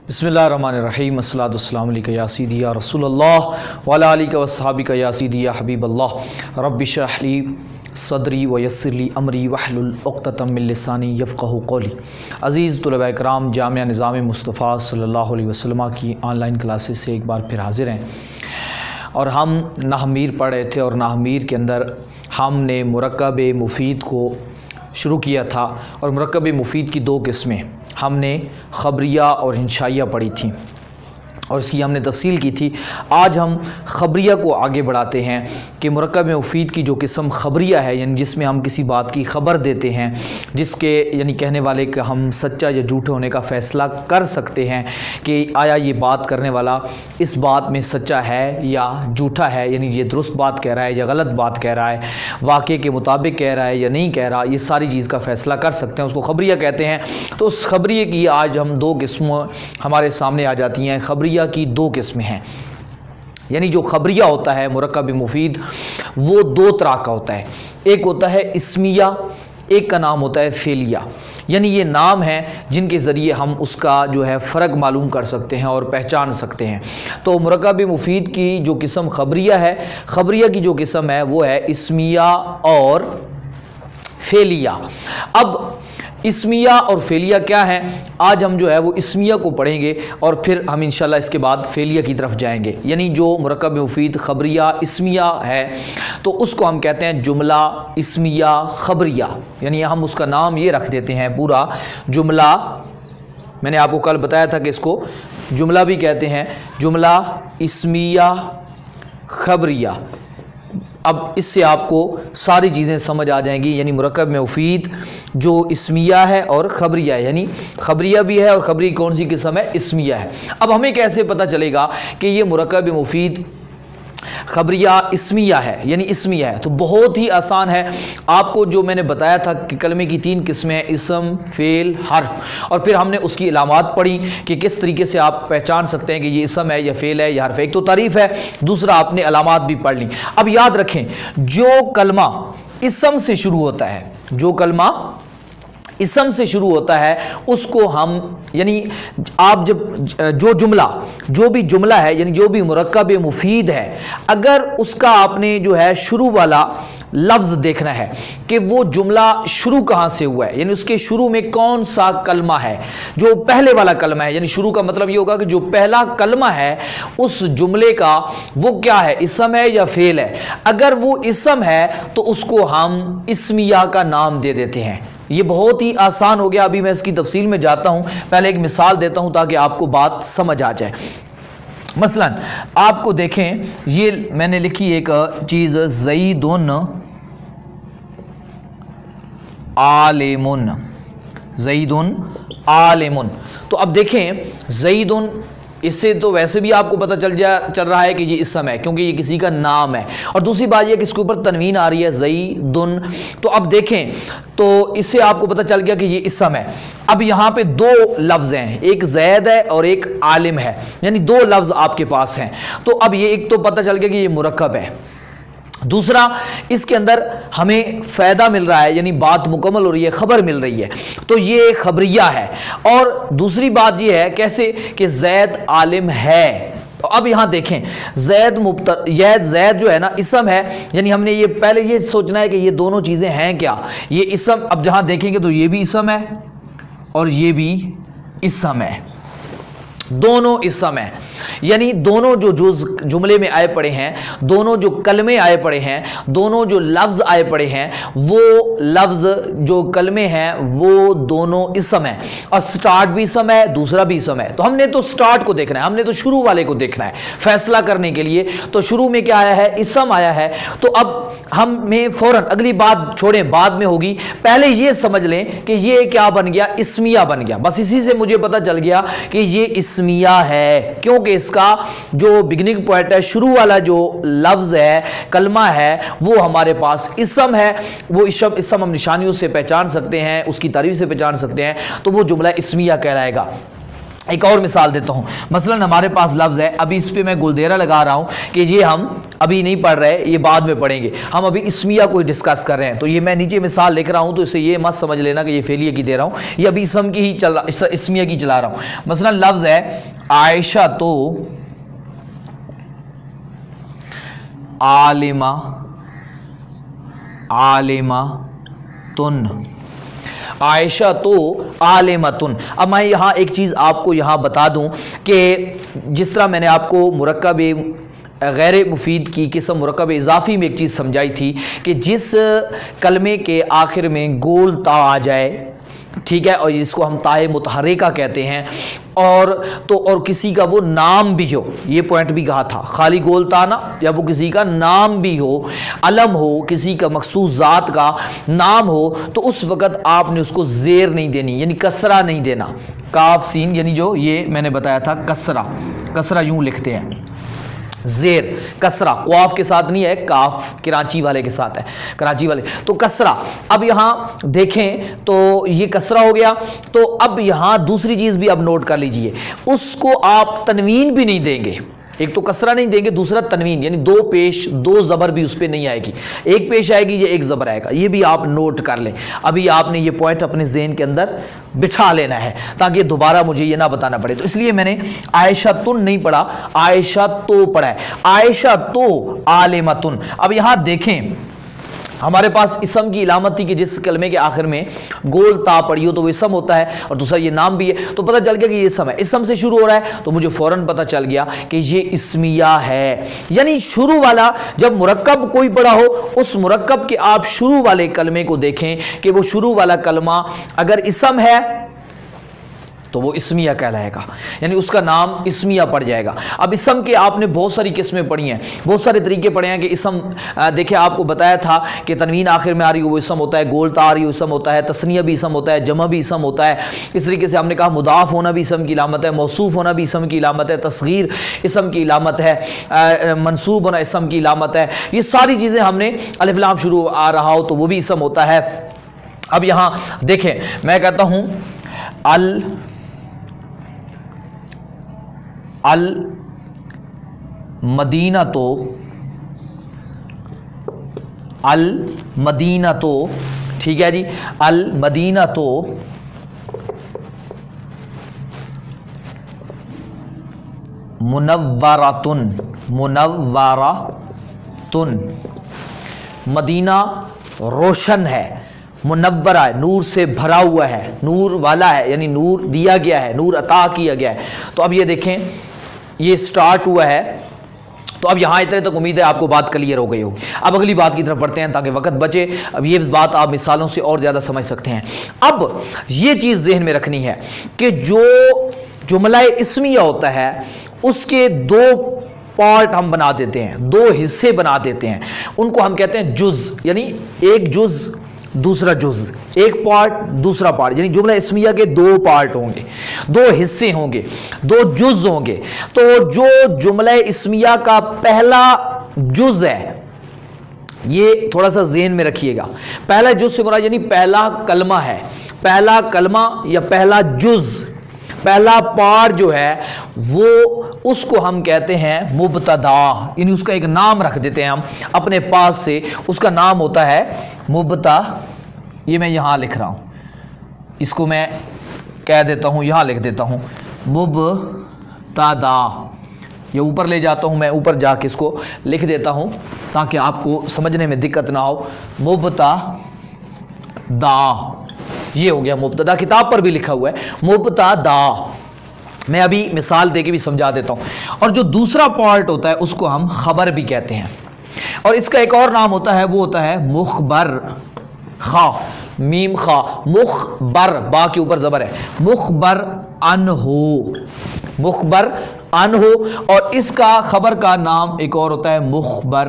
बिस्मिल्लाहिर्रहमानिर्रहीम अस्सलातु वस्सलामु अलैका या सीदी या रसूल अल्लाह व अला आलिका वस्सहाबिका या सीदी या हबीब अल्लाह रब्बि इश्रह ली सदरी व यस्सिर ली अमरी वहलुल उक़्दतम मिन लिसानी यफ़क़हू क़ौली। अज़ीज़ तुलबा इकराम, जामिया निज़ाम मुस्तफ़ा सल्लल्लाहु अलैहि वसल्लम की ऑनलाइन क्लासेस से एक बार फिर हाज़िर हैं और हम नाहमीर पढ़ रहे थे और नाहमीर के अंदर हमने मुरक्कब मुफ़ीद को शुरू किया था और मुरक्कब मुफ़ीद की दो किस्में हमने ख़बरिया और इंशाइया पढ़ी थी और इसकी हमने तफ़सील की थी। आज हम ख़बरिया को आगे बढ़ाते हैं कि मुरक्कब मुफ़ीद की जो किस्म ख़बरिया है, यानी जिसमें हम किसी बात की ख़बर देते हैं, जिसके यानी कहने वाले का हम सच्चा या झूठे होने का फ़ैसला कर सकते हैं कि आया ये बात करने वाला इस बात में सच्चा है या झूठा है, यानी ये दुरुस्त बात कह रहा है या गलत बात कह रहा है, वाक़े के मुताबिक कह रहा है या नहीं कह रहा, ये सारी चीज़ का फ़ैसला कर सकते हैं, उसको ख़बरिया कहते हैं। तो उस ख़बरिया की आज हम दो किस्में हमारे सामने आ जाती हैं। ख़बरिया की दो किस्में हैं, यानी जो ख़बरिया होता है मुरक्कब मुफ़ीद वो दो तरह का होता है। एक होता है इस्मिया, एक का नाम होता है फ़ेलिया, यानी ये नाम हैं जिनके ज़रिए हम उसका जो है फ़र्क मालूम कर सकते हैं और पहचान सकते हैं। तो मुरक्कब मुफ़ीद की जो किस्म ख़बरिया है, ख़बरिया की जो किस्म है वो है इस्मिया और फ़ेलिया। अब इस्मिया और फ़ेलिया क्या है, आज हम जो है वो इस्मिया को पढ़ेंगे और फिर हम इंशाल्लाह इसके बाद फ़ेलिया की तरफ जाएंगे। यानी जो मुरक्कब मुफ़ीद ख़बरिया इस्मिया है तो उसको हम कहते हैं जुमला इस्मिया ख़बरिया, यानी हम उसका नाम ये रख देते हैं पूरा जुमला। मैंने आपको कल बताया था कि इसको जुमला भी कहते हैं, जुमला इस्मिया ख़बरिया। अब इससे आपको सारी चीज़ें समझ आ जाएंगी, यानी मुरक्कब मुफ़ीद जो इस्मिया है और ख़बरिया है, यानी ख़बरिया भी है और ख़बरी कौन सी किस्म है, इस्मिया है। अब हमें कैसे पता चलेगा कि ये मुरक्कब मुफ़ीद ख़बरिया इस्मिया है यानी इस्मिया है? तो बहुत ही आसान है। आपको जो मैंने बताया था कि कलमे की तीन किस्में हैं, इसम, फ़ेल, हर्फ, और फिर हमने उसकी इलामात पढ़ी कि किस तरीके से आप पहचान सकते हैं कि ये इसम है या फ़ेल है या हर्फ है। एक तो तारीफ़ है, दूसरा आपने इलामात भी पढ़ ली। अब याद रखें, जो कलमा इसम से शुरू होता है, जो कलमा इसम से शुरू होता है उसको हम, यानी आप जब जो भी जुमला है, यानी जो भी मुरक्कब मुफ़ीद है, अगर उसका आपने जो है शुरू वाला लफ्ज़ देखना है कि वो जुमला शुरू कहाँ से हुआ है, यानी उसके शुरू में कौन सा कलमा है, जो पहले वाला कलमा है, यानी शुरू का मतलब ये होगा कि जो पहला कलमा है उस जुमले का वो क्या है, इसम है या फ़ेल है। अगर वो इसम है तो उसको हम इस्मिया का नाम दे देते हैं। ये बहुत ही आसान हो गया। अभी मैं इसकी तफसील में जाता हूँ, पहले एक मिसाल देता हूँ ताकि आपको बात समझ आ जाए। मसलन आपको देखें, ये मैंने लिखी एक चीज़, ज़ईदुन आलिमुन, ज़ईदुन आलिमुन। तो अब देखें ज़ईदुन, इससे तो वैसे भी आपको पता चल रहा है कि ये इसम है क्योंकि ये किसी का नाम है, और दूसरी बात ये कि इसके ऊपर तनवीन आ रही है ज़ईदुन। तो अब देखें तो इससे आपको पता चल गया कि ये इसम है। अब यहाँ पे दो लफ्ज़ हैं, एक ज़ैद है और एक आलिम है, यानी दो लफ्ज़ आपके पास हैं। तो अब ये एक तो पता चल गया कि ये मुरक्कब है, दूसरा इसके अंदर हमें फ़ायदा मिल रहा है, यानी बात मुकम्मल हो रही है, ख़बर मिल रही है, तो ये ख़बरिया है। और दूसरी बात ये है कैसे कि ज़ैद आलिम है। तो अब यहाँ देखें, ज़ैद जो है ना इसम है, यानी हमने ये पहले ये सोचना है कि ये दोनों चीज़ें हैं क्या, ये इसम। अब जहाँ देखेंगे तो ये भी इसम है और ये भी इसम है, दोनों इसम है, यानी दोनों जो जुमले में आए पड़े हैं, दोनों जो कलमे आए पड़े हैं, दोनों जो लफ्ज़ आए पड़े हैं, वो लफ्ज़ जो कलमे हैं वो दोनों इसम है, और स्टार्ट भी इसम है, दूसरा भी इसम है। तो हमने तो स्टार्ट को देखना है, हमने तो शुरू वाले को देखना है फैसला करने के लिए। तो शुरू में क्या आया है, इसम आया है। तो अब हमें फ़ौरन अगली बात छोड़ें, बाद में होगी, पहले ये समझ लें कि ये क्या बन गया, इस्मिया बन गया। बस इसी से मुझे पता चल गया कि ये इस्मिया है, क्योंकि इसका जो बिगिनिंग पॉइंट है, शुरू वाला जो लफ्ज़ है, कलमा है, वो हमारे पास इसम है। वो इसम हम निशानियों से पहचान सकते हैं, उसकी तारीफ से पहचान सकते हैं, तो वो जुमला इस्मिया कहलाएगा। ایک اور مثال دیتا ہوں، مثلا ہمارے پاس لفظ ہے، ابھی اس پہ میں گلدیرا لگا رہا ہوں کہ یہ ہم ابھی نہیں پڑھ رہے، یہ بعد میں پڑھیں گے، ہم ابھی اسمیہ کو ڈسکس کر رہے ہیں، تو یہ میں نیچے مثال لکھ رہا ہوں تو اسے یہ مت سمجھ لینا کہ یہ فعلیہ کی دے رہا ہوں، یہ ابھی اسم کی ہی اسمیہ کی چلا رہا ہوں۔ مثلا لفظ ہے عائشہ تو عالمہ تن، عائشہ تو عالمتن۔ اب میں یہاں ایک چیز آپ کو یہاں بتا دوں کہ جس طرح میں نے آپ کو مرکب غیر مفید کی قسم مرکب اضافی میں ایک چیز سمجھائی تھی کہ جس کلمے کے آخر میں گول تا آ جائے، ٹھیک ہے، اور جس کو ہم تائے متحرکہ کہتے ہیں، اور کسی کا وہ نام بھی ہو، یہ پوائنٹ بھی کہا تھا، خالی گول تا نہ، یا وہ کسی کا نام بھی ہو، علم ہو، کسی کا مخصوص ذات کا نام ہو، تو اس وقت آپ نے اس کو زیر نہیں دینی، یعنی کسرہ نہیں دینا، کاف سین، یعنی جو یہ میں نے بتایا تھا کسرہ یوں لکھتے ہیں، زیر کسرہ قواف کے ساتھ نہیں ہے، کاف کراچی والے کے ساتھ ہے، کراچی والے، تو کسرہ۔ اب یہاں دیکھیں تو یہ کسرہ ہو گیا، تو اب یہاں دوسری چیز بھی اب نوٹ کر لیجئے، اس کو آپ تنوین بھی نہیں دیں گے، ایک تو کسرہ نہیں دیں گے، دوسرا تنوین، یعنی دو پیش دو زبر بھی اس پہ نہیں آئے گی، ایک پیش آئے گی یا ایک زبر آئے گا، یہ بھی آپ نوٹ کر لیں، ابھی آپ نے یہ پوائنٹ اپنے ذہن کے اندر بٹھا لینا ہے تاکہ دوبارہ مجھے یہ نہ بتانا پڑے، تو اس لیے میں نے عائشہ تن نہیں پڑھا، عائشہ تو پڑھا ہے، عائشہ تو عالمتن۔ اب یہاں دیکھیں ہمارے پاس اسم کی علامت تھی کہ جس کلمے کے آخر میں گول تا پڑی ہو تو وہ اسم ہوتا ہے، اور دوسرا یہ نام بھی ہے، تو پتہ چل گیا کہ یہ اسم ہے، اسم سے شروع ہو رہا ہے تو مجھے فوراً پتہ چل گیا کہ یہ اسمیہ ہے، یعنی شروع والا جب مرکب کوئی پڑا ہو، اس مرکب کے آپ شروع والے کلمے کو دیکھیں کہ وہ شروع والا کلمہ اگر اسم ہے تو وہ اسمیہ کہلائے گا، یعنی اس کا نام اسمیہ پڑ جائے گا۔ اب اسم کے آپ نے بہت ساری قسمیں پڑھی ہیں، بہت سارے طریقے پڑھے ہیں کہ اسم دیکھیں آپ کو بتایا تھا کہ تنوین آخر میں آ رہی ہو وہ اسم ہوتا ہے، گول تا آ رہی ہو اسم ہوتا ہے، تثنیہ بھی اسم ہوتا ہے، جمع بھی اسم ہوتا ہے، اس طریقے سے ہم نے کہا مضاف ہونا بھی اسم کی علامت ہے، موصوف ہونا بھی اسم کی علامت ہے، تصغیر اسم کی علامت ہے، منصوب ہونا اسم کی علامت ہے، یہ ساری چیزیں ہم نے الف لام شروع آ رہا ہو تو وہ بھی اسم ہوتا ہے۔ اب یہاں دیکھیں میں کہتا ہوں المدینہ تو ٹھیک ہے جی، المدینہ تو منوراتن، مدینہ روشن ہے، منورہ ہے، نور سے بھرا ہوا ہے، نور والا ہے، یعنی نور دیا گیا ہے، نور عطا کیا گیا ہے۔ تو اب یہ دیکھیں یہ سٹارٹ ہوا ہے، تو اب یہاں اتنے تک امید ہے آپ کو بات کلیئر ہو گئی ہوگی۔ اب اگلی بات کی طرف بڑھتے ہیں تاکہ وقت بچے، اب یہ بات آپ مثالوں سے اور زیادہ سمجھ سکتے ہیں۔ اب یہ چیز ذہن میں رکھنی ہے کہ جو جملہ اسمیہ ہوتا ہے اس کے دو پارٹ ہم بنا دیتے ہیں، دو حصے بنا دیتے ہیں، ان کو ہم کہتے ہیں جز، یعنی ایک جز دوسرا جز، ایک پارٹ دوسرا پارٹ، یعنی جملہ اسمیہ کے دو پارٹ ہوں گے، دو حصے ہوں گے، دو جز ہوں گے۔ تو جو جملہ اسمیہ کا پہلا جز ہے یہ تھوڑا سا ذہن میں رکھیے گا، پہلا جز سے مراد یعنی پہلا کلمہ ہے، پہلا کلمہ یا پہلا جز، پہلا پارٹ جو ہے وہ اس کو ہم کہتے ہیں مبتدا، یعنی اس کا ایک نام رکھ دیتے ہیں ہم اپنے پاس سے، اس کا نام ہوتا ہے مبتدا۔ یہ میں یہاں لکھ رہا ہوں، اس کو میں کہہ دیتا ہوں، یہاں لکھ دیتا ہوں مبتدا، یہ اوپر لے جاتا ہوں میں، اوپر جا کے اس کو لکھ دیتا ہوں تاکہ آپ کو سمجھنے میں دقت نہ ہو، مبتدا، یہ ہو گیا مبتدا، کتاب پر بھی لکھا ہوا ہے مبتدا، میں ابھی مثال دے کے بھی سمجھا دیتا ہوں۔ اور جو دوسرا پارٹ ہوتا ہے اس کو ہم خبر بھی کہتے ہیں، اور اس کا ایک اور نام ہوتا ہے، وہ ہوتا ہے مخبر، خا میم خا، مخبر، با کے اوپر زبر ہے، مخبر عنہ، مخبر عنہ، اور اس کا خبر کا نام ایک اور ہوتا ہے مخبر،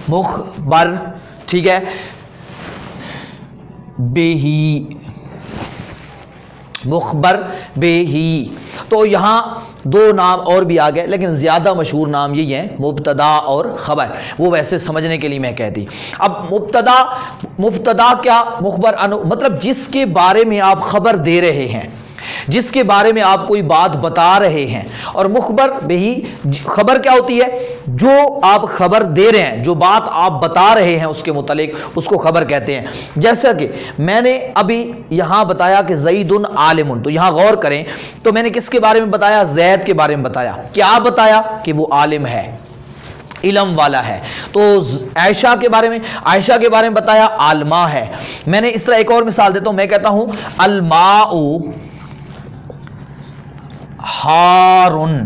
مخبر، ٹھیک ہے، بہی، مخبر بہی۔ تو یہاں دو نام اور بھی آ گئے لیکن زیادہ مشہور نام یہی ہیں، مبتدا اور خبر، وہ ویسے سمجھنے کے لیے میں کہتی۔ اب مبتدا मुब्तदा क्या, मुखबर अनु, मतलब जिसके बारे में आप खबर दे रहे हैं, जिसके बारे में आप कोई बात बता रहे हैं। और मुखबर भी, खबर क्या होती है, जो आप खबर दे रहे हैं, जो बात आप बता रहे हैं उसके मुतालिक, उसको खबर कहते हैं। जैसा कि मैंने अभी यहां बताया कि ज़ैदुन आलिमुन, तो यहां गौर करें, तो मैंने किसके बारे में बताया, ज़ैद के बारे में बताया। क्या बताया कि वो आलिम है, इल्म वाला है। तो आयशा के बारे में, आयशा के बारे में बताया आलमा है। मैंने इस तरह एक और मिसाल देता हूं, मैं कहता हूं अलमाउ हारुन,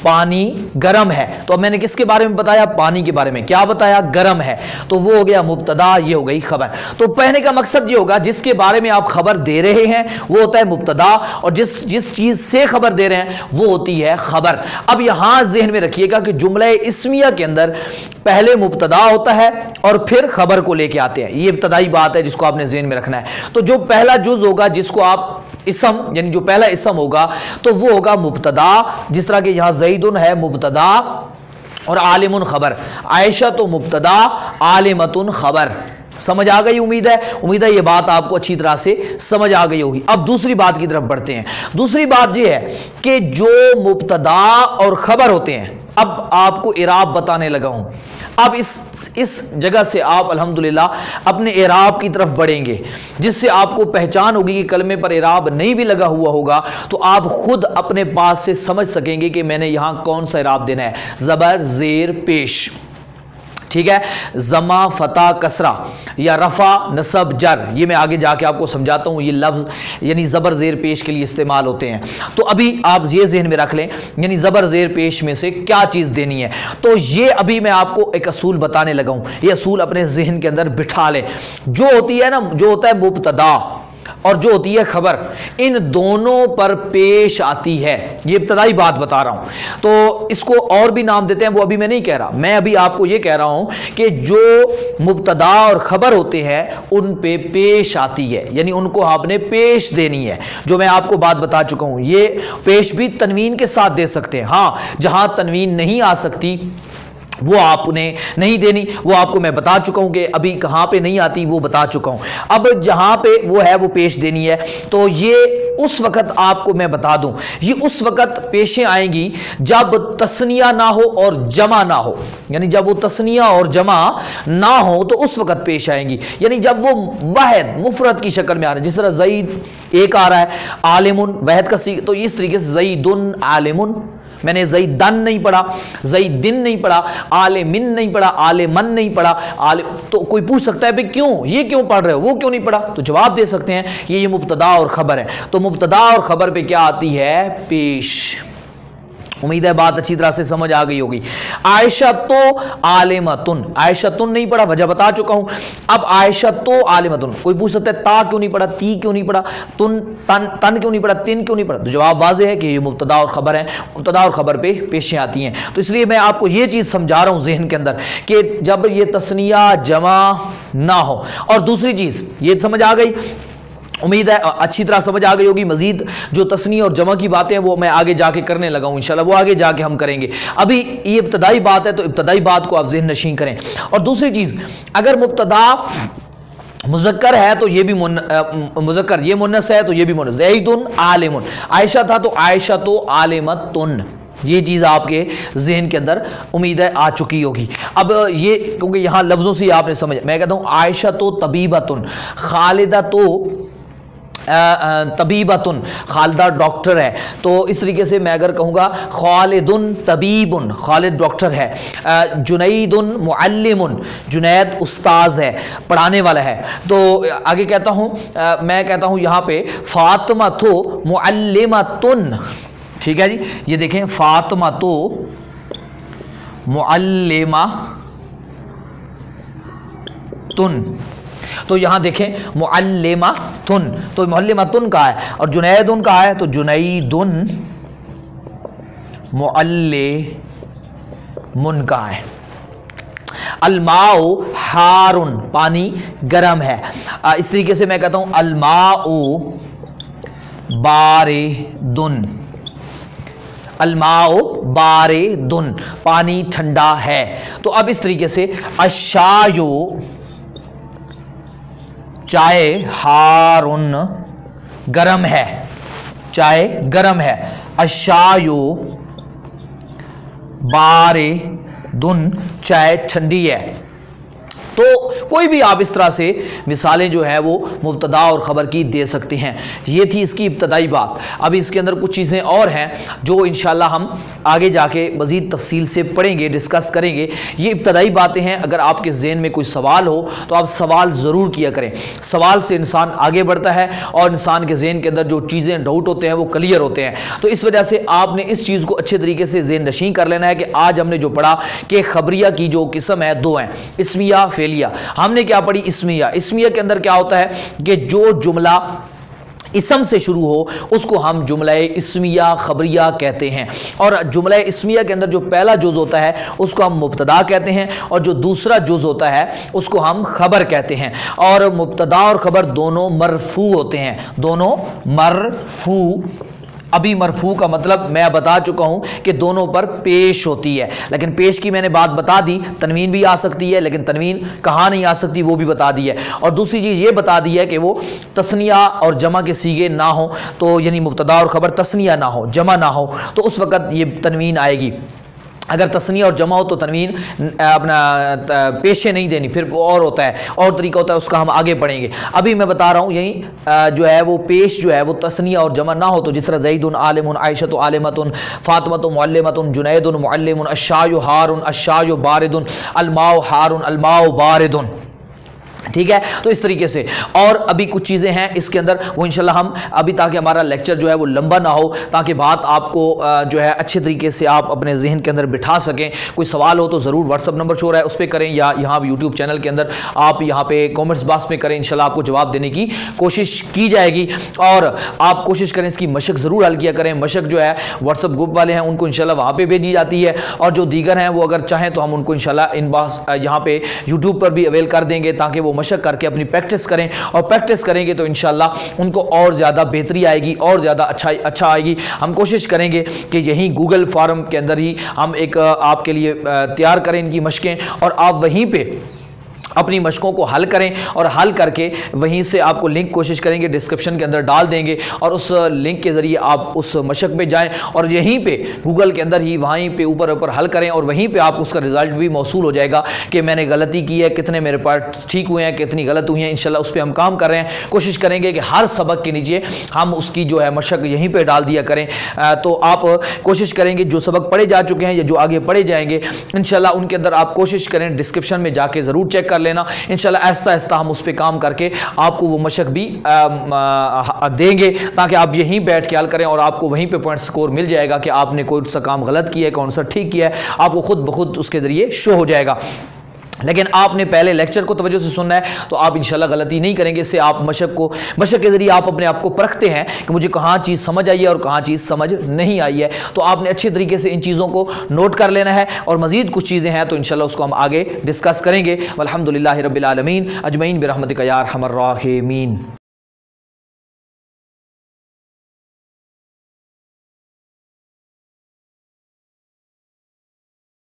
पानी गरम है। तो अब मैंने किसके बारे में बताया, पानी के बारे में। क्या बताया, गरम है। तो वो हो गया मुब्तदा, ये हो गई खबर। तो कहने का मकसद ये होगा, जिसके बारे में आप खबर दे रहे हैं वो होता है मुब्तदा, और जिस चीज से खबर दे रहे हैं वो होती है खबर। अब यहां ज़हन में रखिएगा कि जुमला इस्मिया के अंदर पहले मुब्तदा होता है और फिर खबर को लेके आते हैं। ये इब्तदाई बात है जिसको आपने ज़हन में रखना है। तो जो पहला जुज होगा, जिसको आप इसम, यानी जो पहला इसम होगा, तो वो होगा मुब्तदा। जिस तरह के यहां ज़ैदुन है मुब्तदा और आलिमुन खबर। आयशा तो मुब्तदा, आलिमतुन खबर। समझ आ गई? उम्मीद है ये बात आपको अच्छी तरह से समझ आ गई होगी। अब दूसरी बात की तरफ बढ़ते हैं। दूसरी बात ये है कि जो मुब्तदा और खबर होते हैं, अब आपको इराब बताने लगा हूं। अब इस जगह से आप अल्हम्दुलिल्लाह अपने इराब की तरफ बढ़ेंगे, जिससे आपको पहचान होगी कि कलमे पर इराब नहीं भी लगा हुआ होगा तो आप खुद अपने पास से समझ सकेंगे कि मैंने यहां कौन सा इराब देना है। ज़बर ज़ेर पेश, ठीक है, जमा फता कसरा या रफा नसब जर, ये मैं आगे जाके आपको समझाता हूँ। ये लफ्ज़ यानी ज़बर ज़ेर पेश के लिए इस्तेमाल होते हैं। तो अभी आप ये ज़हन में रख लें, यानी ज़बर ज़ेर पेश में से क्या चीज़ देनी है। तो ये अभी मैं आपको एक असूल बताने लगा हूँ, ये असूल अपने जहन के अंदर बिठा लें। जो होती है ना, जो होता है मुब्तदा और जो होती है खबर, इन दोनों पर पेश आती है। ये इब्तदाई बात बता रहा हूं, तो इसको और भी नाम देते हैं, वो अभी मैं नहीं कह रहा। मैं अभी आपको ये कह रहा हूं कि जो मुब्तदा और खबर होते हैं उन पे पेश आती है, यानी उनको आपने पेश देनी है। जो मैं आपको बात बता चुका हूं, ये पेश भी तनवीन के साथ दे सकते हैं। हाँ, जहां तनवीन नहीं आ सकती वो आपने नहीं देनी, वो आपको मैं बता चुका हूं कि अभी कहां पे नहीं आती, वो बता चुका हूं। अब जहां पे वो है वो पेश देनी है। तो ये उस वक्त आपको मैं बता दूं, ये उस वक्त पेशें आएंगी जब तस्निया ना हो और जमा ना हो, यानी जब वो तस्निया और जमा ना हो तो उस वक्त पेश आएंगी। यानी जब वो वाहिद मुफरद की शक्ल में आ रहा है, जिस तरह ज़ईद एक आ रहा है, आलिमुन वाहिद का सी, तो इस तरीके से ज़ईदुन आलिमुन, मैंने ज़ईदन नहीं पढ़ा, ज़ईदिन नहीं पढ़ा, आलिमिन नहीं पढ़ा, आलिमन नहीं पढ़ा, तो कोई पूछ सकता है भाई क्यों, ये क्यों पढ़ रहे हो, वो क्यों नहीं पढ़ा? तो जवाब दे सकते हैं कि ये मुब्तदा और खबर है। तो मुब्तदा और खबर पे क्या आती है? पेश। उम्मीद है बात अच्छी तरह से समझ आ गई होगी। आयशा तो आलिमतुन, आयशा तुन नहीं पढ़ा, वजह बता चुका हूं। अब आयशा तो आलिमतुन, कोई पूछ सकता है ता क्यों नहीं पढ़ा, ती क्यों नहीं पढ़ा, तुन तन क्यों नहीं पढ़ा, तिन क्यों नहीं पढ़ा? तो जवाब वाज़ेह है कि ये मुब्तदा और खबर है, मुब्तदा और खबर पे पेशें आती हैं। तो इसलिए मैं आपको ये चीज़ समझा रहा हूँ ज़हन के अंदर कि जब ये तस्निया जमा ना हो। और दूसरी चीज़ ये समझ आ गई, उम्मीद है अच्छी तरह समझ आ गई होगी। मजीद जो तस्नी और जमा की बातें हैं वो मैं आगे जाके करने लगा हूं, इंशाल्लाह वो आगे जाके हम करेंगे। अभी ये इब्तदाई बात है, तो इब्तदाई बात को आप ज़हन नशीं करें। और दूसरी चीज़, अगर मुब्तदा मुज़क्कर है तो ये भी मुज़क्कर, ये मुन्नस है तो ये भी मुन्नस। ज़ैदुन आलिमुन, आयशा था तो आयशा तो आलिमतुन, ये चीज़ आपके जहन के अंदर उम्मीद है आ चुकी होगी। अब ये क्योंकि यहाँ लफ्ज़ों से आपने समझ, मैं कहता हूँ आयशा तो तबीबतुन, खालिदा तो तबीबतुन, खालिदा डॉक्टर है। तो इस तरीके से मैं अगर कहूँगा खालिदुन तबीबुन, खालिद डॉक्टर है। जुनैदुन मुअल्लिमुन, जुनैद उस्ताज है, पढ़ाने वाला है। तो आगे कहता हूँ, मैं कहता हूँ यहाँ पे फातिमा तो मुअल्लिमतुन, ठीक है जी। ये देखें फातिमा तो मुअल्लिमा तुन, तो यहां देखें मुअल्लिमा तुन, तो मुअल्लिमा तुन का है। और जुनैदुन का है तो जुनैदुन मुअल्लिमुन का है। अलमाउ हारुन, पानी गरम है। इस तरीके से मैं कहता हूं अलमाउ बारिदुन, अलमाओ बारिदुन, पानी ठंडा है। तो अब इस तरीके से अशायो چائے حارن گرم ہے، چائے گرم ہے، الشایو باردن چائے ٹھنڈی ہے۔ تو کوئی بھی آپ اس طرح سے مثالیں جو ہے وہ مبتدا اور خبر کی دے سکتے ہیں۔ یہ تھی اس کی ابتدائی بات۔ اب اس کے اندر کچھ چیزیں اور ہیں جو انشاءاللہ ہم آگے جا کے مزید تفصیل سے پڑھیں گے، ڈسکس کریں گے۔ یہ ابتدائی باتیں ہیں، اگر آپ کے ذہن میں کوئی سوال ہو تو آپ سوال ضرور کیا کریں۔ سوال سے انسان آگے بڑھتا ہے اور انسان کے ذہن کے اندر جو چیزیں ڈاؤٹ ہوتے ہیں وہ کلیئر ہوتے ہیں۔ تو اس وجہ سے آپ نے اس چیز کو اچھے طریقے سے ذہن نشین کر لینا ہے کہ آج ہم نے جو پڑھا کہ خبریہ کی جو قسم ہے دو ہیں، اسمیہ فعلیہ۔ ہم نے کیا پڑھی؟ اسمیہ۔ اسمیہ کے اندر کیا ہوتا ہے کہ جو جملہ اسم سے شروع ہو اس کو ہم جملہ اسمیہ خبریہ کہتے ہیں، اور جملہ اسمیہ کے اندر جو پہلا جز ہوتا ہے اس کو ہم مبتدا کہتے ہیں، اور جو دوسرا جز ہوتا ہے اس کو ہم خبر کہتے ہیں۔ اور مبتدا اور خبر دونوں مرفوع ہوتے ہیں، دونوں مرفوع۔ ابھی مرفوع کا مطلب میں بتا چکا ہوں کہ دونوں پر پیش ہوتی ہے، لیکن پیش کی میں نے بات بتا دی، تنوین بھی آ سکتی ہے، لیکن تنوین کہاں نہیں آ سکتی وہ بھی بتا دی ہے۔ اور دوسری چیز یہ بتا دی ہے کہ وہ تثنیہ اور جمع کے صیغے نہ ہوں، تو یعنی مبتدا اور خبر تثنیہ نہ ہو، جمع نہ ہو، تو اس وقت یہ تنوین آئے گی۔ اگر تثنیہ اور جمع ہو تو تنوین اپنا پیشے نہیں دینی، پھر وہ اور ہوتا ہے، اور طریقہ ہوتا ہے، اس کا ہم آگے پڑھیں گے۔ ابھی میں بتا رہا ہوں یہی جو ہے وہ پیش جو ہے وہ تثنیہ اور جمع نہ ہو، تو جس طرح زید عالم، عائشۃ عالمۃ، فاطمۃ معلمۃ، جنید معلم، الشای حار، الشای بارد، الماء حار، الماء بارد۔ ٹھیک ہے، تو اس طریقے سے اور ابھی کچھ چیزیں ہیں اس کے اندر، وہ انشاءاللہ ہم ابھی، تاکہ ہمارا لیکچر جو ہے وہ لمبا نہ ہو، تاکہ بات آپ کو جو ہے اچھے طریقے سے آپ اپنے ذہن کے اندر بٹھا سکیں۔ کوئی سوال ہو تو ضرور واٹس اپ نمبر شو رہا ہے اس پہ کریں، یا یہاں یوٹیوب چینل کے اندر آپ یہاں پہ کامنٹس باکس میں کریں، انشاءاللہ آپ کو جواب دینے کی کوشش کی جائے گی۔ اور آپ کوشش کریں اس کی مشق ضرور حل کیا کریں۔ مشق جو ہے واٹس اپ گروپ والے ہیں ان کو انشاءاللہ وہاں پہ بھیجی جاتی ہے، اور جو دیگر ہیں وہ اگر چاہیں تو ہم ان کو انشاءاللہ ان باکس یہاں پہ یوٹیوب پر بھی اویل کر دیں گے، تاکہ وہ مشق کر کے اپنی پریکٹس کریں، اور پریکٹس کریں گے تو انشاءاللہ ان کو اور زیادہ بہتری آئے گی، اور زیادہ اچھا آئے گی۔ ہم کوشش کریں گے کہ یہیں گوگل فارم کے اندر ہی ہم ایک آپ کے لیے تیار کریں ان کی مشقیں، اور آپ وہیں پہ اپنی مشقوں کو حل کریں، اور حل کر کے وہیں سے آپ کو لنک کوشش کریں گے ڈسکرپشن کے اندر ڈال دیں گے، اور اس لنک کے ذریعے آپ اس مشق پہ جائیں، اور یہیں پہ گوگل کے اندر ہی وہیں پہ اوپر حل کریں، اور وہیں پہ آپ اس کا رزلٹ بھی موصول ہو جائے گا کہ میں نے غلطی کی ہے، کتنے میرے پارٹ ٹھیک ہوئے ہیں، کتنی غلط ہوئی ہیں۔ انشاءاللہ اس پہ ہم کام کر رہے ہیں، کوشش کریں گے کہ ہر سبق کے نیچے ہم اس کی جو ہے مشق یہیں پہ ڈال دیا کریں۔ تو آپ کوشش کریں گے جو سبق پڑھے جا چکے ہیں یا جو آگے پڑھے جائیں گے انشاءاللہ ان کے اندر آپ کوشش کریں ڈسکرپشن میں جا کے ضرور چیک کر لینا۔ انشاءاللہ آہستہ آہستہ ہم اس پہ کام کر کے آپ کو وہ مشق بھی دیں گے، تاکہ آپ یہیں بیٹھ کے حل کریں، اور آپ کو وہیں پہ پوائنٹ سکور مل جائے گا کہ آپ نے کوئی سا کام غلط کیا ہے، کون سا ٹھیک کیا ہے، آپ کو خود بخود اس کے ذریعے شو ہو جائے گا۔ لیکن آپ نے پہلے لیکچر کو توجہ سے سننا ہے، تو آپ انشاءاللہ غلطی نہیں کریں گے۔ اس سے آپ مشق کے ذریعے آپ اپنے آپ کو پرکھتے ہیں کہ مجھے کہاں چیز سمجھ آئی ہے اور کہاں چیز سمجھ نہیں آئی ہے۔ تو آپ نے اچھے طریقے سے ان چیزوں کو نوٹ کر لینا ہے، اور مزید کچھ چیزیں ہیں تو انشاءاللہ اس کو ہم آگے ڈسکس کریں گے۔ والحمدللہ رب العالمین اجمعین برحمتک یا ارحم الراحمین۔